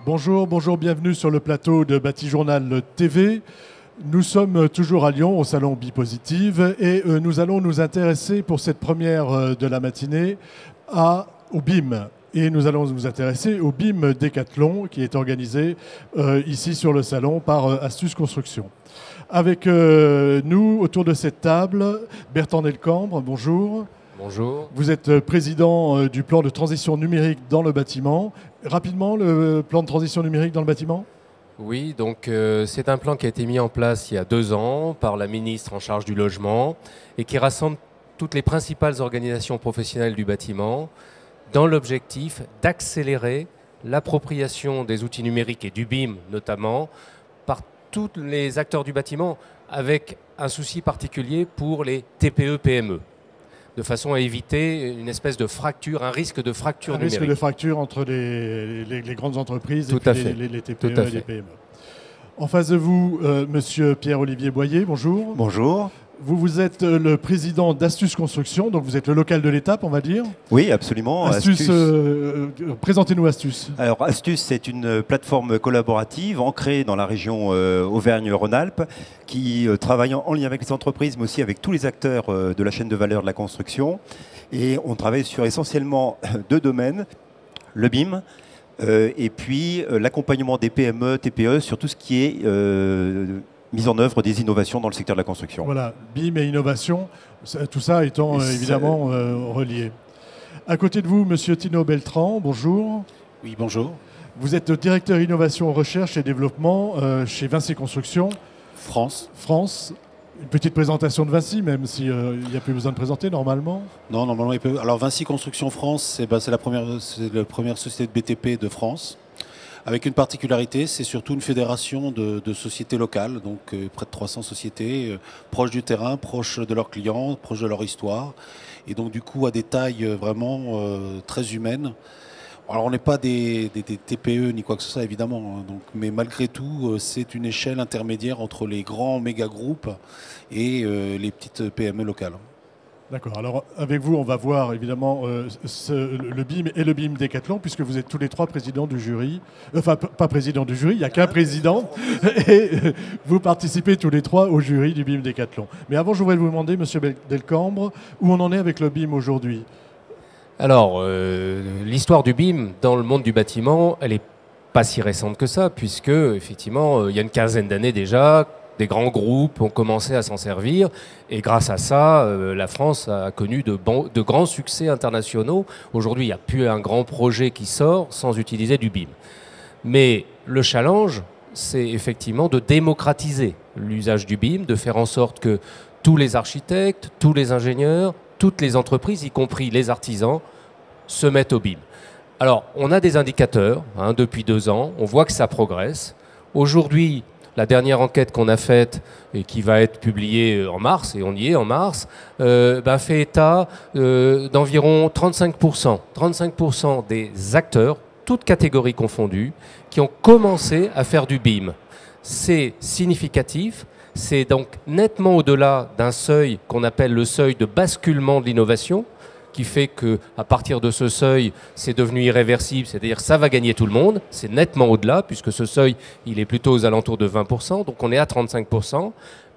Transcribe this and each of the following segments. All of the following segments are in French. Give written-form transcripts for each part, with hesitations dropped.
Bonjour, bonjour, bienvenue sur le plateau de Batijournal TV. Nous sommes toujours à Lyon, au salon Bipositive, et nous allons nous intéresser pour cette première de la matinée au BIM. Et nous allons nous intéresser au BIM Décathlon qui est organisé ici sur le salon par Astuce Construction. Avec nous, autour de cette table, Bertrand Delcambre, bonjour. Bonjour. Vous êtes président du plan de transition numérique dans le bâtiment. Rapidement, le plan de transition numérique dans le bâtiment ? Oui, donc c'est un plan qui a été mis en place il y a 2 ans par la ministre en charge du logement et qui rassemble toutes les principales organisations professionnelles du bâtiment dans l'objectif d'accélérer l'appropriation des outils numériques et du BIM notamment par tous les acteurs du bâtiment avec un souci particulier pour les TPE-PME. De façon à éviter une espèce de fracture, un risque de fracture numérique. Un risque de fracture entre les grandes entreprises Tout et à puis fait. les TPE et les PME. En face de vous, monsieur Pierre-Olivier Boyer, bonjour. Bonjour. Vous êtes le président d'Astuce Construction, donc vous êtes le local de l'étape, on va dire. Oui, absolument. Astuce, présentez-nous Astuce. Alors, Astuce, c'est une plateforme collaborative ancrée dans la région Auvergne-Rhône-Alpes qui travaille en lien avec les entreprises, mais aussi avec tous les acteurs de la chaîne de valeur de la construction. Et on travaille sur essentiellement 2 domaines, le BIM et puis l'accompagnement des PME, TPE sur tout ce qui est mise en œuvre des innovations dans le secteur de la construction. Voilà, BIM et innovation, tout ça étant évidemment relié. À côté de vous, monsieur Tino Beltran, bonjour. Oui, bonjour. Vous êtes directeur innovation, recherche et développement chez Vinci Construction. France. Une petite présentation de Vinci, même s'il n'y a plus besoin de présenter normalement. Non, normalement, il peut. Alors, Vinci Construction France, c'est la première société de BTP de France. Avec une particularité, c'est surtout une fédération de sociétés locales, donc près de 300 sociétés, proches du terrain, proches de leurs clients, proches de leur histoire, et donc du coup à des tailles vraiment très humaines. Alors on n'est pas des TPE ni quoi que ce soit évidemment, hein, donc, mais malgré tout c'est une échelle intermédiaire entre les grands méga groupes et les petites PME locales. D'accord. Alors, avec vous, on va voir évidemment le BIM et le BIM Décathlon, puisque vous êtes tous les 3 présidents du jury. Enfin, pas président du jury, il n'y a qu'un président. Et vous participez tous les 3 au jury du BIM Décathlon. Mais avant, je voudrais vous demander, monsieur Delcambre, où on en est avec le BIM aujourd'hui ? Alors, l'histoire du BIM dans le monde du bâtiment, elle n'est pas si récente que ça, puisque, effectivement, il y a une quinzaine d'années déjà, des grands groupes ont commencé à s'en servir et grâce à ça, la France a connu de grands succès internationaux. Aujourd'hui, il n'y a plus un grand projet qui sort sans utiliser du BIM. Mais le challenge, c'est effectivement de démocratiser l'usage du BIM, de faire en sorte que tous les architectes, tous les ingénieurs, toutes les entreprises, y compris les artisans, se mettent au BIM. Alors, on a des indicateurs depuis 2 ans, on voit que ça progresse. Aujourd'hui, la dernière enquête qu'on a faite et qui va être publiée en mars, et on y est en mars, fait état d'environ 35% des acteurs, toutes catégories confondues, qui ont commencé à faire du BIM. C'est significatif, c'est donc nettement au-delà d'un seuil qu'on appelle le seuil de basculement de l'innovation, qui fait qu'à partir de ce seuil, c'est devenu irréversible, c'est-à-dire ça va gagner tout le monde, c'est nettement au-delà, puisque ce seuil, il est plutôt aux alentours de 20%, donc on est à 35%.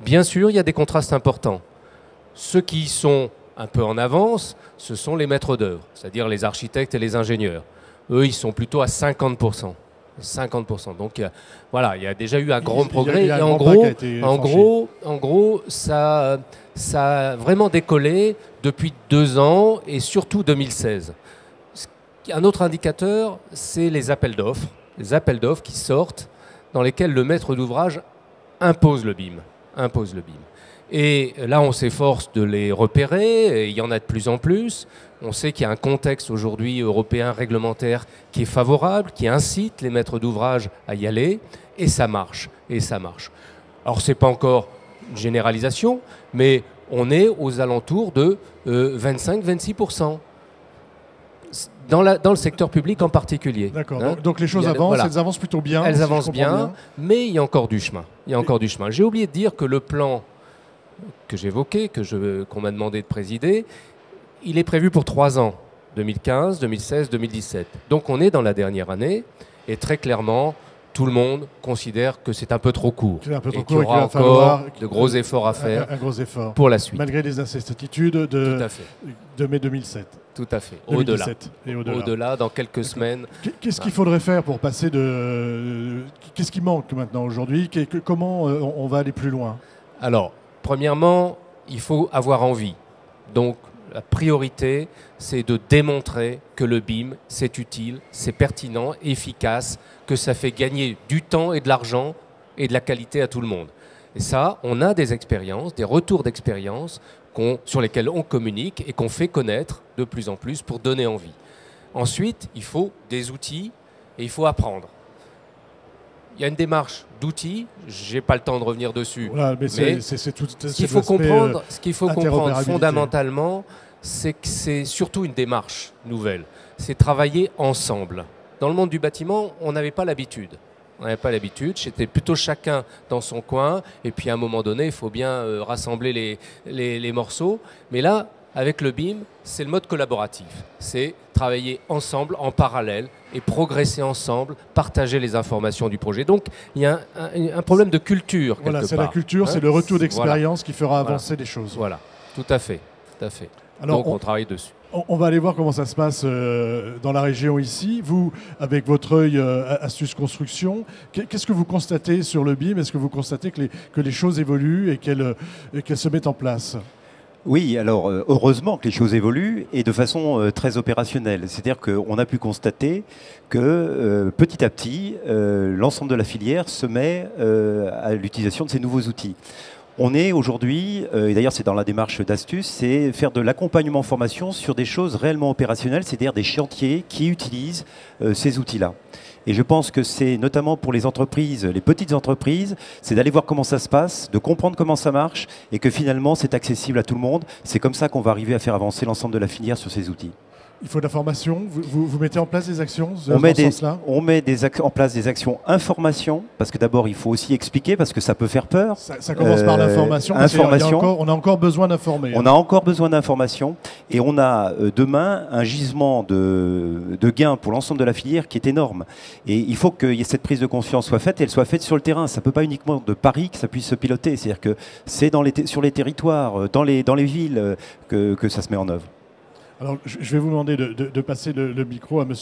Bien sûr, il y a des contrastes importants. Ceux qui sont un peu en avance, ce sont les maîtres d'œuvre, c'est-à-dire les architectes et les ingénieurs. Eux, ils sont plutôt à 50%. 50%. Donc voilà, il y a déjà eu un grand progrès. Et en gros, ça a vraiment décollé depuis 2 ans et surtout 2016. Un autre indicateur, c'est les appels d'offres. Les appels d'offres qui sortent, dans lesquels le maître d'ouvrage impose le BIM. Et là, on s'efforce de les repérer, et il y en a de plus en plus. On sait qu'il y a un contexte aujourd'hui européen réglementaire qui est favorable, qui incite les maîtres d'ouvrage à y aller, et ça marche. Alors, ce n'est pas encore une généralisation, mais on est aux alentours de 25-26%. Dans le secteur public en particulier. D'accord, donc les choses avancent, elles avancent plutôt bien. Elles avancent bien, mais il y a encore du chemin. J'ai oublié de dire que le plan que j'évoquais, qu'on m'a demandé de présider, il est prévu pour 3 ans, 2015, 2016, 2017. Donc on est dans la dernière année, Et très clairement, tout le monde considère que c'est un peu trop court. C'est un peu trop et qu'il y court et qu'il aura va falloir encore de gros efforts à faire un gros effort. pour la suite. Malgré les incertitudes Tout à fait. de mai 2007. Tout à fait. 2017 et au-delà. Au-delà, dans quelques semaines. Qu'est-ce qu'il faudrait faire pour passer de... Qu'est-ce qui manque maintenant aujourd'hui? Comment on va aller plus loin? Alors, premièrement, il faut avoir envie. Donc, la priorité, c'est de démontrer que le BIM, c'est utile, c'est pertinent, efficace, que ça fait gagner du temps et de l'argent et de la qualité à tout le monde. Et ça, on a des expériences, des retours d'expérience sur lesquels on communique et qu'on fait connaître de plus en plus pour donner envie. Ensuite, il faut des outils et il faut apprendre. Il y a une démarche d'outils, je n'ai pas le temps de revenir dessus. Voilà, mais c'est tout ce qu'il faut comprendre fondamentalement, c'est que c'est surtout une démarche nouvelle. C'est travailler ensemble. Dans le monde du bâtiment, on n'avait pas l'habitude. C'était plutôt chacun dans son coin. Et puis à un moment donné, il faut bien rassembler les morceaux. Mais là, avec le BIM, c'est le mode collaboratif. C'est travailler ensemble, en parallèle, et progresser ensemble, partager les informations du projet. Donc, il y a un problème de culture, quelque part. Voilà, c'est la culture, c'est le retour d'expérience qui fera avancer les choses. Voilà, tout à fait. Alors, donc, on travaille dessus. On va aller voir comment ça se passe dans la région ici. Vous, avec votre œil Astuce Construction, qu'est-ce que vous constatez sur le BIM? Est-ce que vous constatez que les choses évoluent et qu'elles se mettent en place? Oui, alors heureusement que les choses évoluent et de façon très opérationnelle. C'est-à-dire qu'on a pu constater que petit à petit, l'ensemble de la filière se met à l'utilisation de ces nouveaux outils. On est aujourd'hui, et d'ailleurs c'est dans la démarche d'Astuce, c'est faire de l'accompagnement formation sur des choses réellement opérationnelles, c'est-à-dire des chantiers qui utilisent ces outils-là. Et je pense que c'est notamment pour les entreprises, les petites entreprises, c'est d'aller voir comment ça se passe, de comprendre comment ça marche et que finalement c'est accessible à tout le monde. C'est comme ça qu'on va arriver à faire avancer l'ensemble de la filière sur ces outils. Il faut de la formation. Vous mettez en place des actions on met en place des actions information, parce que d'abord il faut aussi expliquer, parce que ça peut faire peur. Ça commence par l'information. On a encore besoin d'informer. On a encore besoin d'information et on a demain un gisement de gains pour l'ensemble de la filière qui est énorme. Et il faut que cette prise de conscience soit faite et elle soit faite sur le terrain. Ça ne peut pas uniquement de Paris que ça puisse se piloter. C'est-à-dire que c'est sur les territoires, dans les villes que ça se met en œuvre. Alors, je vais vous demander de passer le micro à M.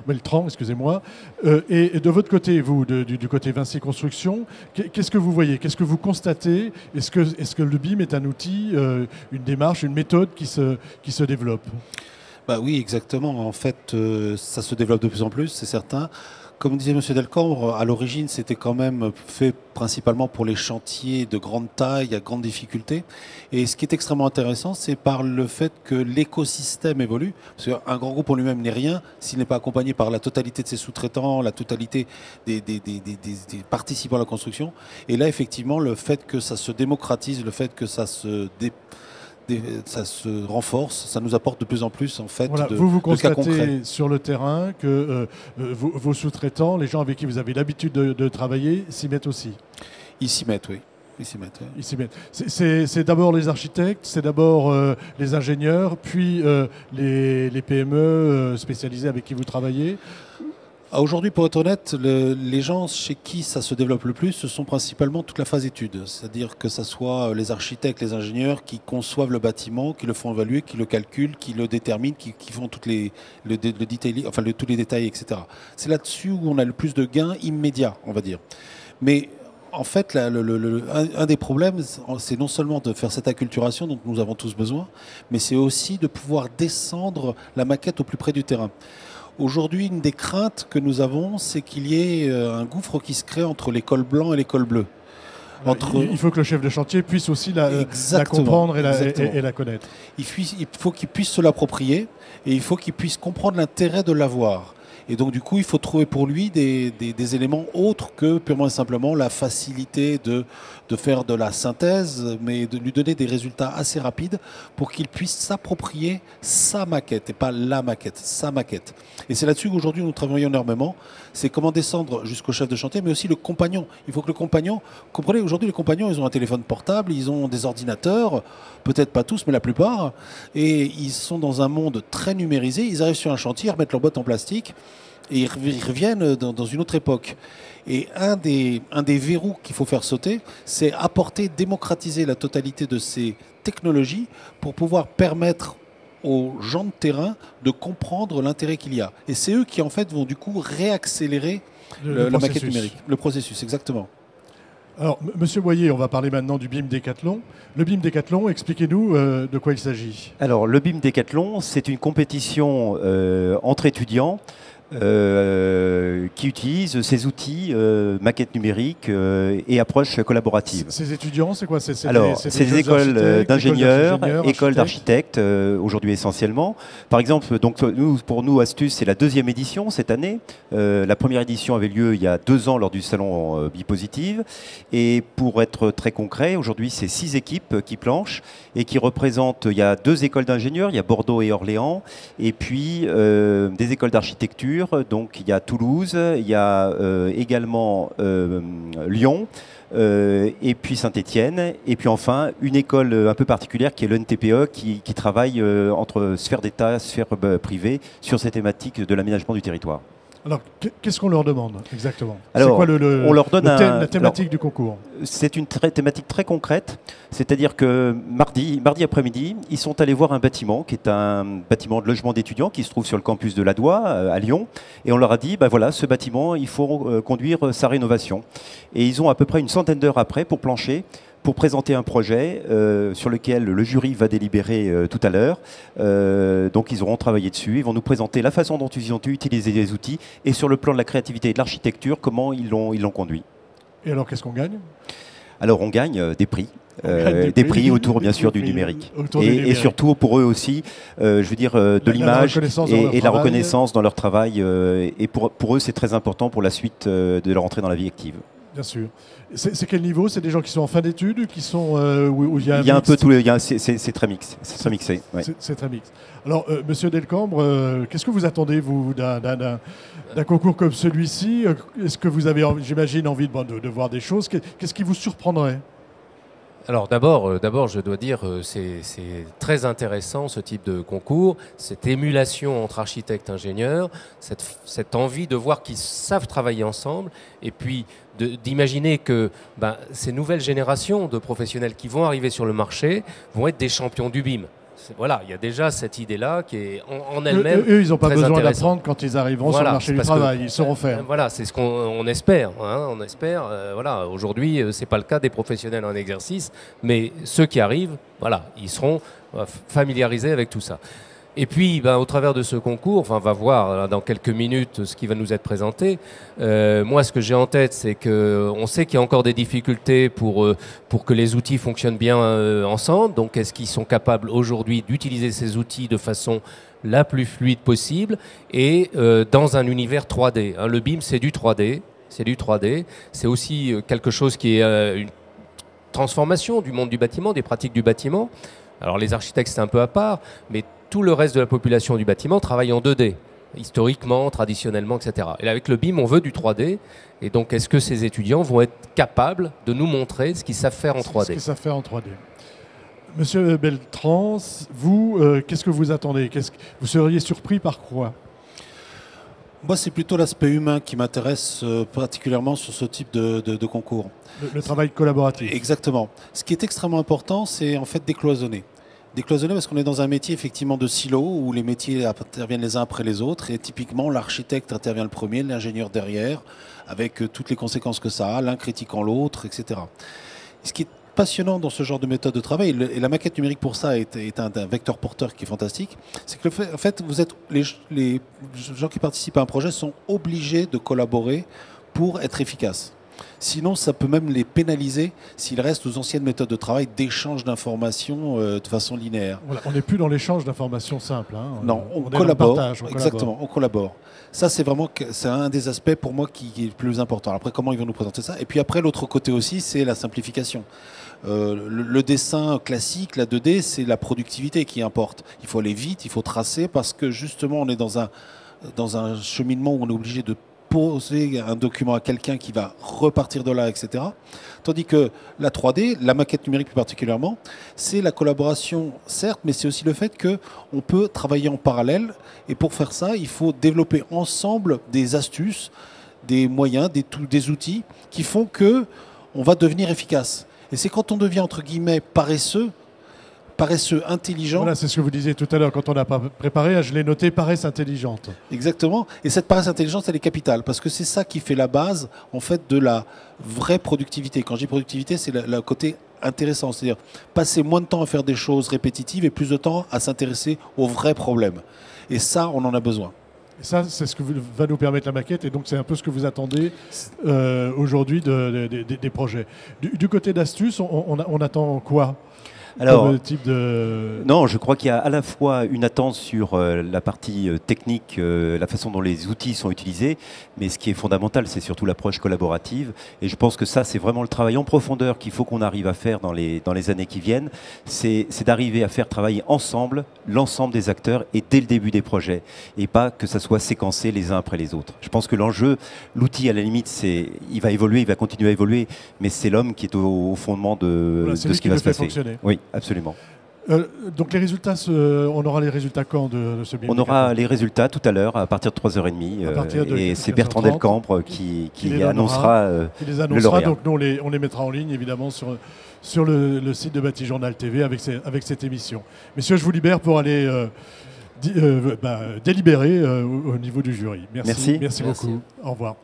Beltran, excusez-moi. Et de votre côté, vous, du côté Vinci Construction, qu'est-ce que vous voyez? Qu'est-ce que vous constatez? Est-ce que le BIM est un outil, une démarche, une méthode qui se développe? Bah oui, exactement. En fait, ça se développe de plus en plus, c'est certain. Comme disait M. Delcambre, à l'origine, c'était quand même fait principalement pour les chantiers de grande taille, à grande difficulté. Et ce qui est extrêmement intéressant, c'est par le fait que l'écosystème évolue. Parce qu'un grand groupe en lui-même n'est rien s'il n'est pas accompagné par la totalité de ses sous-traitants, la totalité des participants à la construction. Et là, effectivement, le fait que ça se démocratise, le fait que ça se renforce, ça nous apporte de plus en plus en fait voilà, vous constatez sur le terrain que vos sous-traitants, les gens avec qui vous avez l'habitude de travailler, s'y mettent aussi. Ils s'y mettent, oui. Ils s'y mettent. C'est d'abord les architectes, c'est d'abord les ingénieurs, puis les PME spécialisées avec qui vous travaillez. Aujourd'hui, pour être honnête, les gens chez qui ça se développe le plus, ce sont principalement toute la phase étude. C'est-à-dire que ce soit les architectes, les ingénieurs qui conçoivent le bâtiment, qui le font évaluer, qui le calculent, qui le déterminent, qui font tous les détails, etc. C'est là-dessus où on a le plus de gains immédiats, on va dire. Mais en fait, un des problèmes, c'est non seulement de faire cette acculturation dont nous avons tous besoin, mais c'est aussi de pouvoir descendre la maquette au plus près du terrain. Aujourd'hui, une des craintes que nous avons, c'est qu'il y ait un gouffre qui se crée entre les cols blancs et les cols bleus. Il faut que le chef de chantier puisse aussi la comprendre et la connaître. Il faut qu'il puisse se l'approprier et il faut qu'il puisse comprendre l'intérêt de l'avoir. Et donc, du coup, il faut trouver pour lui des éléments autres que purement et simplement la facilité de faire de la synthèse, mais de lui donner des résultats assez rapides pour qu'il puisse s'approprier sa maquette, et pas la maquette, sa maquette. Et c'est là-dessus qu'aujourd'hui, nous travaillons énormément. C'est comment descendre jusqu'au chef de chantier, mais aussi le compagnon. Il faut que le compagnon... Comprenez, aujourd'hui, les compagnons, ils ont un téléphone portable, ils ont des ordinateurs, peut-être pas tous, mais la plupart, et ils sont dans un monde très numérisé. Ils arrivent sur un chantier, ils remettent leur boîte en plastique, et ils reviennent dans une autre époque. Et un des verrous qu'il faut faire sauter, c'est démocratiser la totalité de ces technologies pour pouvoir permettre aux gens de terrain de comprendre l'intérêt qu'il y a. Et c'est eux qui, en fait, vont du coup réaccélérer la maquette numérique. Le processus, exactement. Alors, Monsieur Boyer, on va parler maintenant du BIM Décathlon. Le BIM Décathlon, expliquez-nous de quoi il s'agit. Alors, le BIM Décathlon, c'est une compétition entre étudiants qui utilisent ces outils maquettes numériques et approches collaboratives. Ces étudiants, c'est quoi? C'est des écoles d'ingénieurs, écoles d'architectes, aujourd'hui essentiellement. Par exemple, donc, pour nous, Astuce, c'est la 2e édition cette année. La première édition avait lieu il y a 2 ans lors du salon Bipositive. Et pour être très concret, aujourd'hui, c'est 6 équipes qui planchent et qui représentent, il y a 2 écoles d'ingénieurs, il y a Bordeaux et Orléans, et puis des écoles d'architecture. Donc il y a Toulouse, il y a également Lyon, et puis Saint-Étienne, et puis enfin une école un peu particulière qui est l'ENTPE qui travaille entre sphère d'État, sphère privée sur ces thématiques de l'aménagement du territoire. Alors, qu'est-ce qu'on leur demande exactement? C'est quoi on leur donne la thématique du concours? C'est une thématique très concrète, c'est-à-dire que mardi après-midi, ils sont allés voir un bâtiment qui est un bâtiment de logement d'étudiants qui se trouve sur le campus de l'Adoua à Lyon, et on leur a dit, voilà, ce bâtiment, il faut conduire sa rénovation. Et ils ont à peu près une centaine d'heures après pour plancher, pour présenter un projet sur lequel le jury va délibérer tout à l'heure. Donc ils auront travaillé dessus, ils vont nous présenter la façon dont ils ont utilisé les outils et sur le plan de la créativité et de l'architecture, comment ils l'ont conduit. Et alors qu'est-ce qu'on gagne? Alors on gagne des prix. Des prix autour bien sûr du numérique et surtout pour eux aussi je veux dire de l'image et la reconnaissance dans leur travail et pour eux c'est très important pour la suite de leur entrée dans la vie active. Bien sûr. C'est quel niveau? C'est des gens qui sont en fin d'études, qui sont où il y a un peu tous les. C'est très mix. C'est très mixé. Ouais. C'est très mix. Alors, Monsieur Delcambre, qu'est-ce que vous attendez vous d'un concours comme celui-ci? Est-ce que vous avez, j'imagine, envie de voir des choses? Qu'est-ce qui vous surprendrait? Alors d'abord, je dois dire, c'est très intéressant ce type de concours, cette émulation entre architectes et ingénieurs, cette envie de voir qu'ils savent travailler ensemble, et puis d'imaginer que ces nouvelles générations de professionnels qui vont arriver sur le marché vont être des champions du BIM. Voilà, il y a déjà cette idée-là qui est en elle-même. Eux, ils n'ont pas besoin d'apprendre quand ils arriveront sur le marché du travail. Ils sauront faire. Voilà, c'est ce qu'on espère. On espère. Voilà, aujourd'hui, c'est pas le cas des professionnels en exercice, mais ceux qui arrivent, voilà, ils seront familiarisés avec tout ça. Et puis, au travers de ce concours, on va voir dans quelques minutes ce qui va nous être présenté. Moi, ce que j'ai en tête, c'est qu'on sait qu'il y a encore des difficultés pour que les outils fonctionnent bien ensemble. Donc, est-ce qu'ils sont capables aujourd'hui d'utiliser ces outils de façon la plus fluide possible et dans un univers 3D. Le BIM, c'est du 3D. C'est du 3D. C'est aussi quelque chose qui est une transformation du monde du bâtiment, des pratiques du bâtiment. Alors, les architectes, c'est un peu à part, mais tout le reste de la population du bâtiment travaille en 2D, historiquement, traditionnellement, etc. Et là, avec le BIM, on veut du 3D. Et donc, est-ce que ces étudiants vont être capables de nous montrer ce qu'ils savent faire en 3D? Ce qu'ils savent faire en 3D. Monsieur Beltrans, vous, qu'est-ce que vous attendez? Vous seriez surpris par quoi? Moi, c'est plutôt l'aspect humain qui m'intéresse particulièrement sur ce type de concours. Le travail collaboratif. Exactement. Ce qui est extrêmement important, c'est en fait décloisonner. Décloisonner parce qu'on est dans un métier effectivement de silo où les métiers interviennent les uns après les autres et typiquement l'architecte intervient le premier, l'ingénieur derrière avec toutes les conséquences que ça a, l'un critiquant l'autre, etc. Ce qui est passionnant dans ce genre de méthode de travail, et la maquette numérique pour ça est un vecteur porteur qui est fantastique, c'est que en fait, les gens qui participent à un projet sont obligés de collaborer pour être efficaces. Sinon, ça peut même les pénaliser s'ils restent aux anciennes méthodes de travail d'échange d'informations de façon linéaire. Voilà, on n'est plus dans l'échange d'informations simple. Non, on collabore. Exactement, on collabore. Ça, c'est vraiment un des aspects pour moi qui est le plus important. Après, comment ils vont nous présenter ça? Et puis après, l'autre côté aussi, c'est la simplification. Le dessin classique, la 2D, c'est la productivité qui importe. Il faut aller vite, il faut tracer parce que justement, on est dans un cheminement où on est obligé de poser un document à quelqu'un qui va repartir de là, etc. Tandis que la 3D, la maquette numérique plus particulièrement, c'est la collaboration, certes, mais c'est aussi le fait qu'on peut travailler en parallèle. Et pour faire ça, il faut développer ensemble des astuces, des moyens, des outils qui font qu'on va devenir efficace. Et c'est quand on devient, entre guillemets, paresseux, intelligent. Voilà, c'est ce que vous disiez tout à l'heure quand on a préparé, je l'ai noté, paresse intelligente. Exactement. Et cette paresse intelligente, elle est capitale parce que c'est ça qui fait la base, en fait, de la vraie productivité. Quand je dis productivité, c'est le côté intéressant, c'est-à-dire passer moins de temps à faire des choses répétitives et plus de temps à s'intéresser aux vrais problèmes. Et ça, on en a besoin. Et ça, c'est ce que va nous permettre la maquette, et donc c'est un peu ce que vous attendez aujourd'hui des projets. Du côté d'astuces, on attend quoi? Alors, type de... non, je crois qu'il y a à la fois une attente sur la partie technique, la façon dont les outils sont utilisés, mais ce qui est fondamental, c'est surtout l'approche collaborative. Et je pense que ça, c'est vraiment le travail en profondeur qu'il faut qu'on arrive à faire dans les années qui viennent. C'est d'arriver à faire travailler ensemble l'ensemble des acteurs et dès le début des projets, et pas que ça soit séquencé les uns après les autres. Je pense que l'enjeu, l'outil à la limite, il va évoluer, il va continuer à évoluer, mais c'est l'homme qui est au fondement de ce qui va se passer. Fonctionner. Oui. Absolument. Donc les résultats, on aura les résultats quand de ce BIM? On aura les résultats tout à l'heure à partir de 3h30 et c'est Bertrand Delcambre qui annoncera le lauréat. Donc nous on les mettra en ligne évidemment sur le site de Batijournal TV avec cette émission. Messieurs, je vous libère pour aller délibérer au niveau du jury. Merci beaucoup. Au revoir.